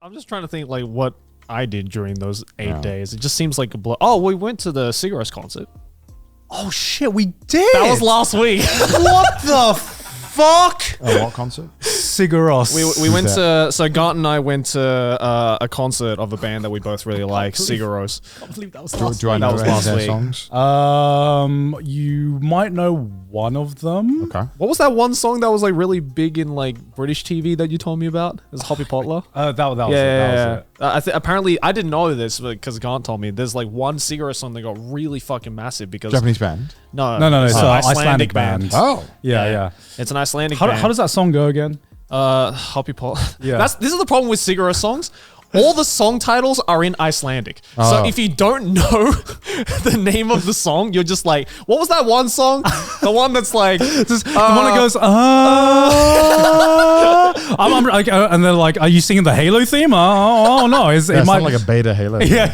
I'm just trying to think like what I did during those 8 days. It just seems like a blow. Oh, we went to the Sigur Rós concert. Oh shit, we did. That was last week. What the fuck? What concert? Sigur Rós. We went to, so Garnt and I went to a concert of a band that we both really like, Sigur Rós. I can't believe that was Do I know was any of last their week. songs? You might know one of them. Okay. What was that one song that was like really big in like British TV that you told me about? It was Hoppy Potler. That was it. Yeah. Apparently, I didn't know this because Garnt told me. There's like one Sigur Rós song that got really fucking massive because Japanese band? no, It's an an Icelandic band. Oh. Yeah. It's an Icelandic How band. does that song go again? Hoppy Potler. Yeah. This is the problem with Sigur Rós songs. All the song titles are in Icelandic. So if you don't know the name of the song, you're just like, what was that one song? The one that's like, the one that goes, I'm like, and they're like, are you singing the Halo theme? Oh no, It might like a beta Halo. yeah.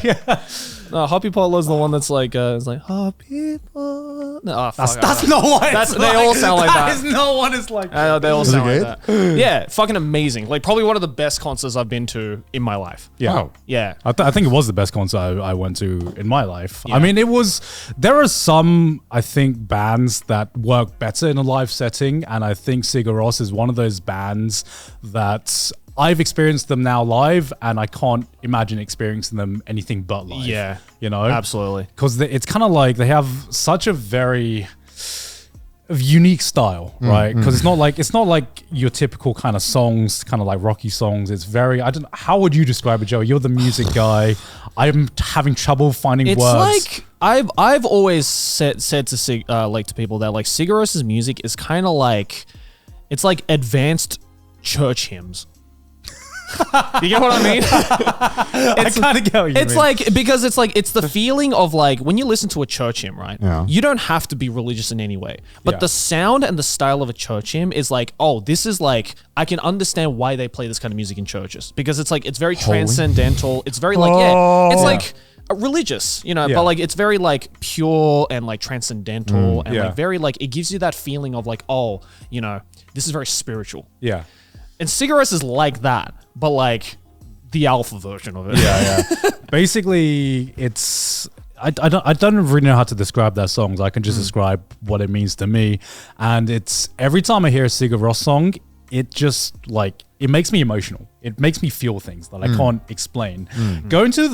no, Hoppy Potler is the one that's like, it's like, Hoppy Potler. No, That's not what it's They all sound like that. That is not what it's like. They all Was it sound like good? that. Yeah, fucking amazing. Like probably one of the best concerts I've been to in my life. Yeah. Oh. Yeah. I think it was the best concert I went to in my life. Yeah. I mean, there are some, I think, bands that work better in a live setting. And I think Sigur Rós is one of those bands that I've experienced them now live and I can't imagine experiencing them anything but live. Yeah. You know? Absolutely. Because it's kind of like they have such a very unique style, right? Because it's not like your typical kind of songs, kind of like rocky songs. It's very, how would you describe it, Joey? You're the music guy. I'm having trouble finding It's words. like I've always said to people that like Sigur Rós' music is kind of like it's like advanced church hymns. You get what I mean? I kind of get what you It's mean. like because it's the feeling of like when you listen to a church hymn, right? Yeah. You don't have to be religious in any way, but Yeah. the sound and the style of a church hymn is like, oh, this is like I can understand why they play this kind of music in churches because it's like it's very transcendental. It's very like it's like religious, you know, Yeah. but like it's very like pure and like transcendental and yeah. like very like it gives you that feeling of like, oh, you know, this is very spiritual. yeah. And Sigur Rós is like that, but like the alpha version of it. Yeah. Basically, it's I don't really know how to describe their songs. I can just describe what it means to me. And it's every time I hear a Sigur Rós song, it just like it makes me emotional. It makes me feel things that I can't explain. Going to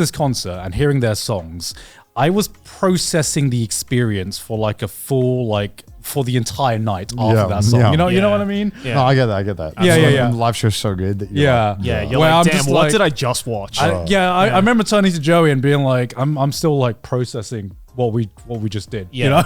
this concert and hearing their songs, I was processing the experience for like a full for the entire night after that song. Yeah. You know Yeah. what I mean? Yeah. No, I get that. Yeah. And live show's so good that you're Yeah. like, Yeah, you're Where like, I'm damn, just what like- did I just watch? I remember turning to Joey and being like, I'm still like processing what we just did. You know?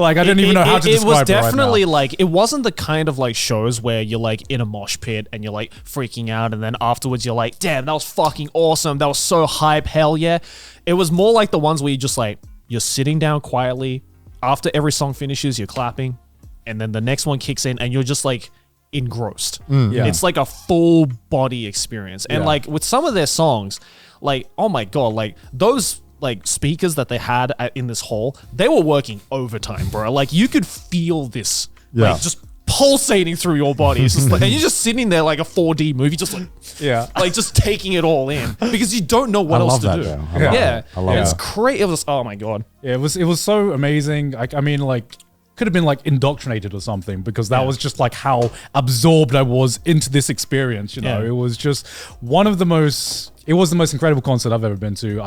Like I don't even know how to describe it. It was right definitely now. like it wasn't the kind of like shows where you're like in a mosh pit and you're like freaking out and then afterwards you're like, damn, that was fucking awesome. That was so hype. Hell yeah. It was more like the ones where you just like you're sitting down quietly. After every song finishes, you're clapping. And then the next one kicks in and you're just like engrossed. Yeah. It's like a full body experience. And Yeah. like with some of their songs, like, oh my God, like those like speakers that they had in this hall, they were working overtime, bro. Like you could feel this like just pulsating through your body. It's just like, and you're just sitting there like a 4D movie, just like, like just taking it all in because you don't know what I else love to that, do. though. I love Yeah. it. I love It's it. crazy. It was, oh my God. Yeah, it was so amazing. I mean, like, could have been like indoctrinated or something because that was just like how absorbed I was into this experience. You know, Yeah. it was just the most incredible concert I've ever been to.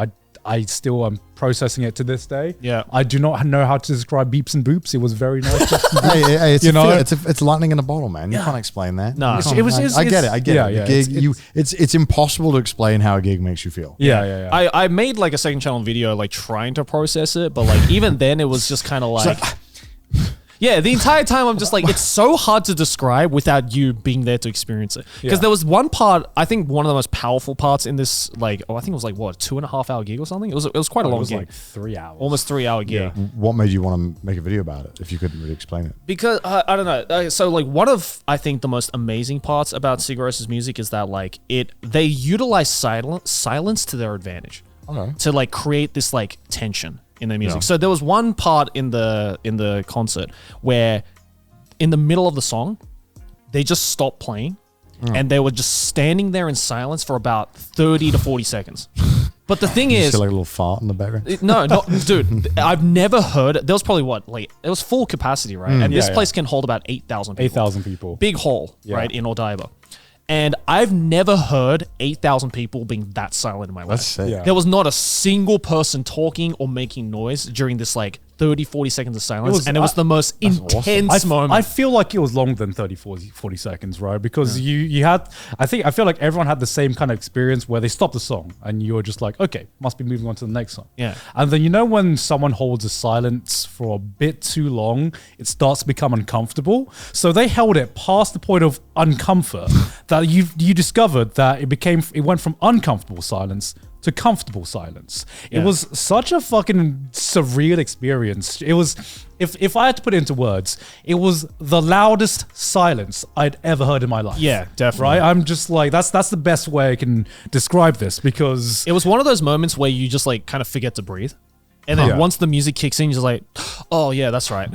I still am processing it to this day. Yeah. I do not know how to describe beeps and boops. It was very nice. Hey, it's You know? it's lightning in a bottle, man. You can't explain that. No. You It's- can't- it was- I get it. yeah, The yeah, gig, it's impossible to explain how a gig makes you feel. yeah. I made like a second channel video like trying to process it, but like even then it was just kind of like yeah, the entire time I'm just like it's so hard to describe without you being there to experience it. Because there was one part, I think one of the most powerful parts in this like I think it was like what, 2.5 hour gig or something? It was quite a long It was gig. like 3 hours. Almost 3 hour gig. What made you want to make a video about it if you couldn't really explain it? Because I don't know. So like one of I think the most amazing parts about Sigur Rós' music is that like they utilize silence to their advantage. Okay. To like create this like tension in their music. Yeah. So there was one part in the concert where in the middle of the song, they just stopped playing and they were just standing there in silence for about 30 to 40 seconds. But the thing You is, see like a little fart in the background. no, dude, I've never heard it. There was probably it was full capacity, right? And this place can hold about 8,000 people. 8,000 people. Big hall, right, in Odaiba. And I've never heard 8,000 people being that silent in my life. That's sick. Yeah. There was not a single person talking or making noise during this like 30, 40 seconds of silence. And it was the most intense moment. I feel like it was longer than 30, 40 seconds, right? Because you had, I feel like everyone had the same kind of experience where they stopped the song and you were just like, okay, must be moving on to the next song. Yeah. And then, when someone holds a silence for a bit too long, it starts to become uncomfortable. So they held it past the point of uncomfort that you discovered that it went from uncomfortable silence to comfortable silence. It was such a fucking surreal experience. It was, if I had to put it into words, it was the loudest silence I'd ever heard in my life. Yeah, definitely. Right? I'm just like, that's the best way I can describe this, because it was one of those moments where you just like kind of forget to breathe. And then once the music kicks in, you're just like, oh yeah, that's right.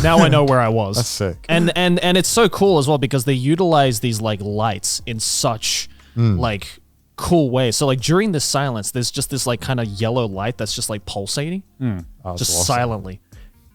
Now I know where I was. That's sick. And it's so cool as well because they utilize these like lights in such like cool way. So like during this silence, there's just this like kind of yellow light that's just like pulsating, just awesome. silently,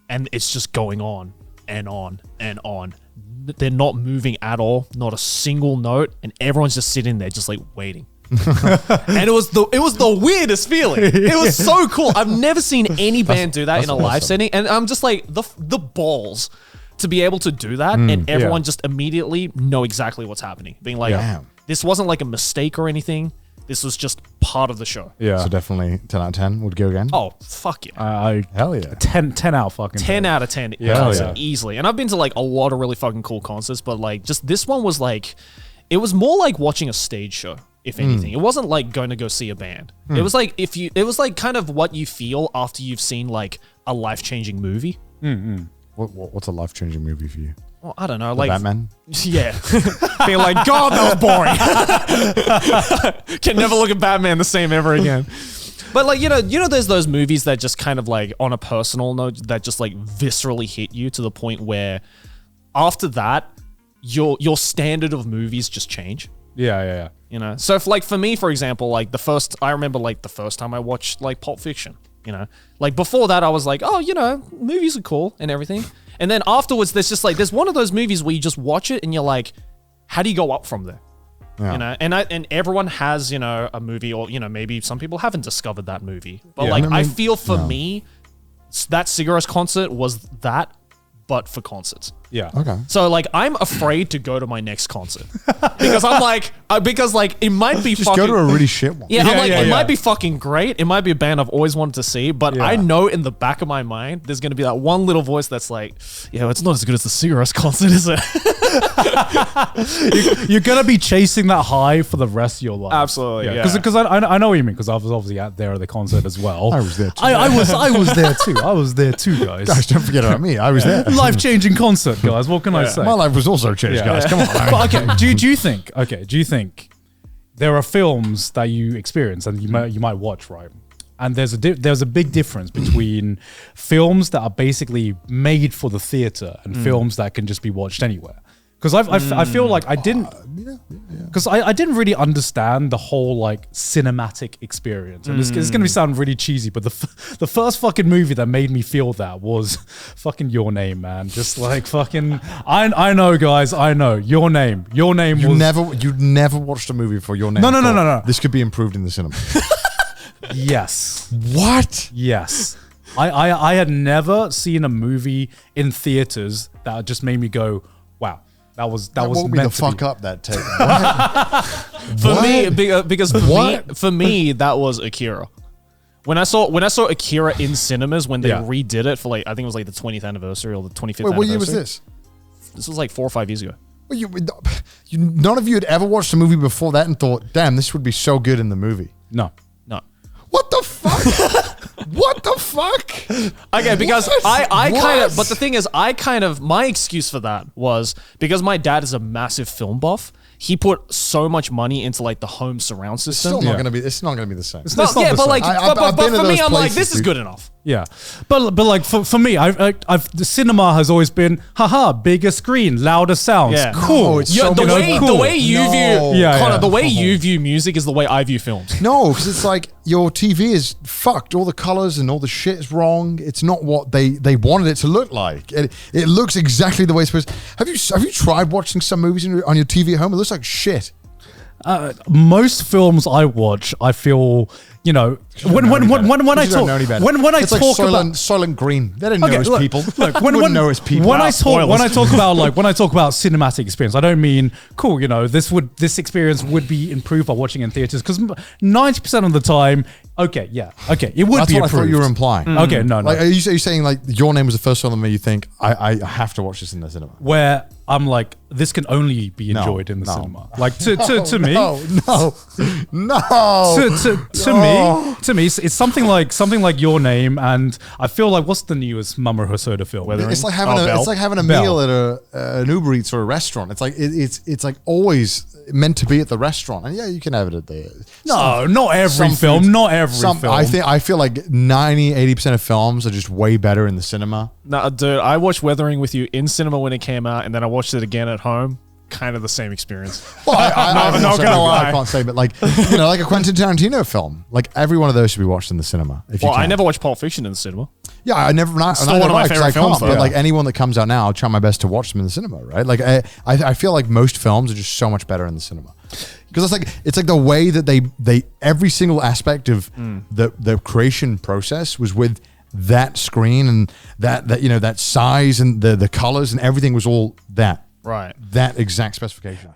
and it's just going on and on and on. They're not moving at all, not a single note, and everyone's just sitting there, just like waiting. And it was the weirdest feeling. It was so cool. I've never seen any band do that in a live setting, and I'm just like the balls to be able to do that, and everyone just immediately know exactly what's happening, being like, this wasn't like a mistake or anything. This was just part of the show. yeah. So definitely 10 out of 10 would go again. Oh, fuck yeah. Hell yeah. 10 out fucking 10 out of 10 concert, easily. And I've been to like a lot of really fucking cool concerts, but like just this one was like, it was more like watching a stage show, if anything. It wasn't like going to go see a band. It was like it was like kind of what you feel after you've seen like a life-changing movie. What's a life-changing movie for you? Well, I don't know, like Batman? Yeah. Being like, God, that was boring. Can never look at Batman the same ever again. But like, there's those movies that just kind of like on a personal note that just like viscerally hit you to the point where after that, your standard of movies just change. Yeah. So if, like for me, for example, like I remember like the first time I watched like Pulp Fiction, like before that I was like, oh, movies are cool and everything. And then afterwards there's one of those movies where you just watch it and you're like, how do you go up from there? Yeah. And everyone has, a movie, or, maybe some people haven't discovered that movie. But Yeah. I feel for me, that Sigur Rós concert was that, but for concerts. Yeah. Okay. So like I'm afraid to go to my next concert because I'm like it might be Just fucking go to a really shit one. yeah, I'm like, it yeah. might be fucking great. It might be a band I've always wanted to see, but I know in the back of my mind, there's going to be that one little voice that's like, yeah, it's not as good as the Sigur Rós concert, is it? You're going to be chasing that high for the rest of your life. Absolutely, yeah. Because I know what you mean, because I was obviously out there at the concert as well. I was there too. I was there too. I was there too, guys. Guys, don't forget about me. I was there. Life-changing concert, guys. What can I say? My life was also changed, guys. Come on. But okay, do you think there are films that you experience and you might watch, right? And there's a big difference between films that are basically made for the theater and films that can just be watched anywhere. Because I feel like I didn't, because I didn't really understand the whole like cinematic experience. And it's going to sound really cheesy, but the first fucking movie that made me feel that was fucking Your Name, man. Just like fucking, I know, guys, I know. Your Name You was... never watched a movie for Your Name. No. This could be improved in the cinema. Yes. What? Yes. I had never seen a movie in theaters that just made me go, wow. That was woke me meant the to fuck be. up that tape. What? For me, because What? for me, that was Akira. When I saw Akira in cinemas when they redid it for like, I think it was like the 20th anniversary or the 25th anniversary. Wait, what year was this? This was like 4 or 5 years ago. Well, none of you had ever watched a movie before that and thought, damn, this would be so good in the movie. No. What the fuck? What the fuck? Okay, because What? I kind What? of, my excuse for that was because my dad is a massive film buff, he put so much money into like the home surround It's system. still not gonna be. It's not gonna be the same. It's No, not yeah, the but same. like, I've but been to for me, those I'm like, places, this is dude. good enough. Yeah, but like for me, the cinema has always been bigger screen, louder sounds, Yeah. cool. No, it's Yeah, so the much way more. the way you No. view Yeah, Connor, yeah. the way you view music is the way I view films. No, because it's like your TV is fucked. All the colors and all the shit is wrong. It's not what they wanted it to look like. It looks exactly the way it's supposed. Have you tried watching some movies on your TV at home? It looks like shit. Most films I watch, I feel, you know, when I talk when I It's like talk Soylent, about Soylent Green. They didn't know Okay, his look, people. Look, Wouldn't know his people. when I spoilers. talk about cinematic experience, I don't mean cool. You know, this experience would be improved by watching in theaters because 90% of the time, it would That's be what improved. I thought you were implying. Okay, no. Like, are you saying like Your Name was the first film that made you think I have to watch this in the cinema? Where I'm like, this can only be enjoyed in the no. cinema. Like to me, No. to me, it's something like Your Name, and I feel like what's the newest Mama Hosoda film? It's like having Bell. it's like having a Bell. meal at an Uber Eats or a restaurant. It's like it's like always meant to be at the restaurant, and yeah, you can have it at the. No, not every some film. foods- Not every film. I feel like 80% of films are just way better in the cinema. No, dude, I watched Weathering with You in cinema when it came out, and then I watched it again at home. Kind of the same experience. Well, I'm not gonna lie. I can't say, but like like a Quentin Tarantino film, like every one of those should be watched in the cinema. If you Well, can. I never watched Pulp Fiction in the cinema. Yeah, I never. Still one of my favorite films, But though. like anyone that comes out now, I'll try my best to watch them in the cinema. Right? Like I feel like most films are just so much better in the cinema because it's like the way that they every single aspect of the creation process was with that screen and that that size and the colors and everything was all that Right. that exact specification.